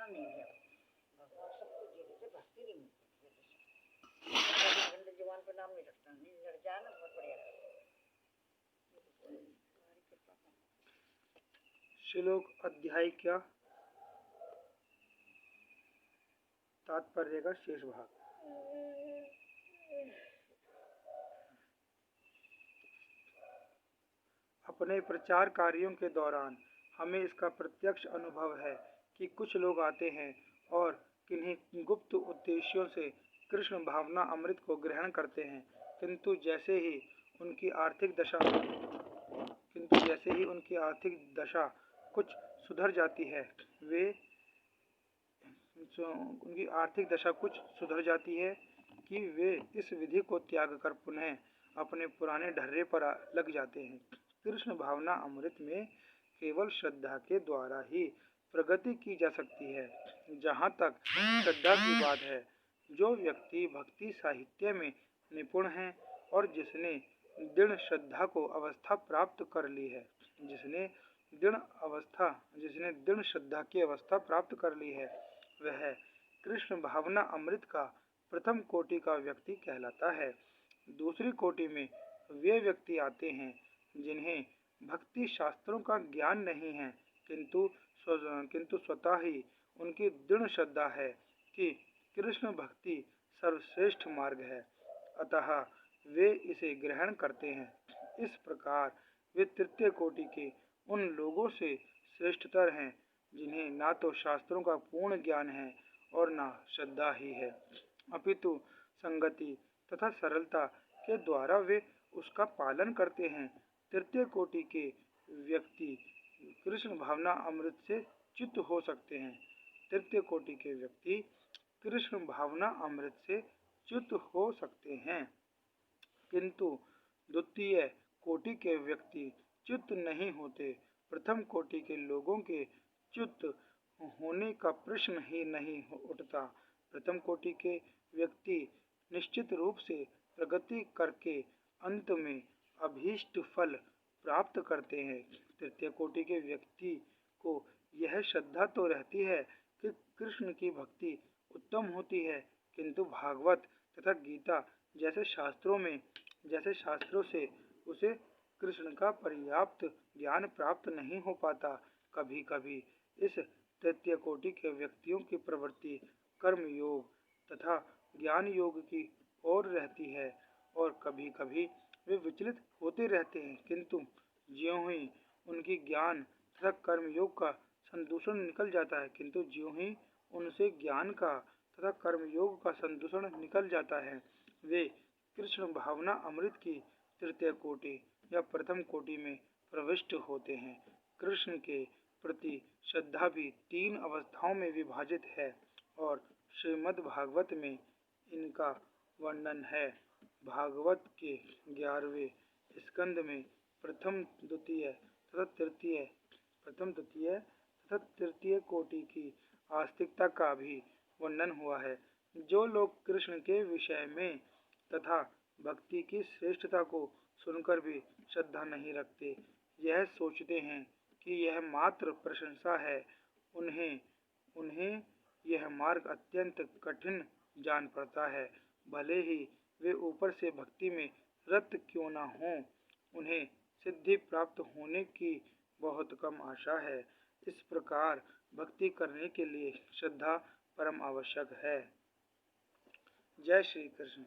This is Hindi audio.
माना नहीं है। भगवान सब कुछ दे देते, भक्ति नहीं मिलती। 24 घंटे जुबान पे नाम नहीं रखता, नहीं लड़ जाए ना बहुत बढ़िया लगता है। श्लोक अध्याय क्या तात्पर्य का शेष भाग। अपने प्रचार कार्यों के दौरान हमें इसका प्रत्यक्ष अनुभव है कि कुछ लोग आते हैं और किन्हीं गुप्त उद्देश्यों से कृष्ण भावना अमृत को ग्रहण करते हैं, किंतु जैसे ही उनकी आर्थिक दशा कुछ सुधर जाती है कि वे इस विधि को त्याग कर पुनः अपने पुराने ढर्रे पर लग जाते हैं। कृष्ण भावना अमृत में केवल श्रद्धा के द्वारा ही प्रगति की जा सकती है। जहाँ तक श्रद्धा की बात है, जो व्यक्ति भक्ति साहित्य में निपुण है और जिसने दृढ़ श्रद्धा को अवस्था प्राप्त कर ली है, जिसने दृढ़ श्रद्धा की अवस्था प्राप्त कर ली है, वह कृष्ण भावना अमृत का प्रथम कोटि का व्यक्ति कहलाता है। दूसरी कोटि में वे व्यक्ति आते हैं जिन्हें भक्ति शास्त्रों का ज्ञान नहीं है, किंतु स्वतः ही उनकी दृढ़ श्रद्धा है कि कृष्ण भक्ति सर्वश्रेष्ठ मार्ग है, अतः वे इसे ग्रहण करते हैं। इस प्रकार वे तृतीय कोटि के उन लोगों से श्रेष्ठतर हैं जिन्हें ना तो शास्त्रों का पूर्ण ज्ञान है और ना श्रद्धा ही है, अपितु संगति तथा सरलता के द्वारा वे उसका पालन करते हैं। तृतीय कोटि के व्यक्ति कृष्ण भावना अमृत से च्युत हो सकते हैं। तृतीय कोटि के व्यक्ति कृष्ण भावना अमृत से च्युत हो सकते हैं, किंतु द्वितीय कोटि के व्यक्ति च्युत नहीं होते। प्रथम कोटि के लोगों के च्युत होने का प्रश्न ही नहीं उठता। प्रथम कोटि के व्यक्ति निश्चित रूप से प्रगति करके अंत में अभीष्ट फल प्राप्त करते हैं। तृतीय कोटि के व्यक्ति को यह श्रद्धा तो रहती है कि कृष्ण की भक्ति उत्तम होती है, किंतु भागवत तथा गीता जैसे शास्त्रों से उसे कृष्ण का पर्याप्त ज्ञान प्राप्त नहीं हो पाता। कभी कभी इस तृतीय कोटि के व्यक्तियों की प्रवृत्ति कर्म योग तथा ज्ञान योग की ओर रहती है और कभी कभी वे विचलित होते रहते हैं, किंतु ज्यों ही उनकी ज्ञान तथा कर्म योग का संदूषण निकल जाता है, वे कृष्ण भावना अमृत की तृतीय कोटि या प्रथम कोटि में प्रविष्ट होते हैं। कृष्ण के प्रति श्रद्धा भी 3 अवस्थाओं में विभाजित है और श्रीमद् भागवत में इनका वर्णन है। भागवत के 11वें स्कंद में प्रथम द्वितीय तृतीय कोटि की आस्तिकता का भी वर्णन हुआ है। जो लोग कृष्ण के विषय में तथा भक्ति की श्रेष्ठता को सुनकर भी श्रद्धा नहीं रखते, यह सोचते हैं कि यह मात्र प्रशंसा है, उन्हें यह मार्ग अत्यंत कठिन जान पड़ता है। भले ही वे ऊपर से भक्ति में रत क्यों न हों, उन्हें सिद्धि प्राप्त होने की बहुत कम आशा है। इस प्रकार भक्ति करने के लिए श्रद्धा परम आवश्यक है। जय श्री कृष्ण।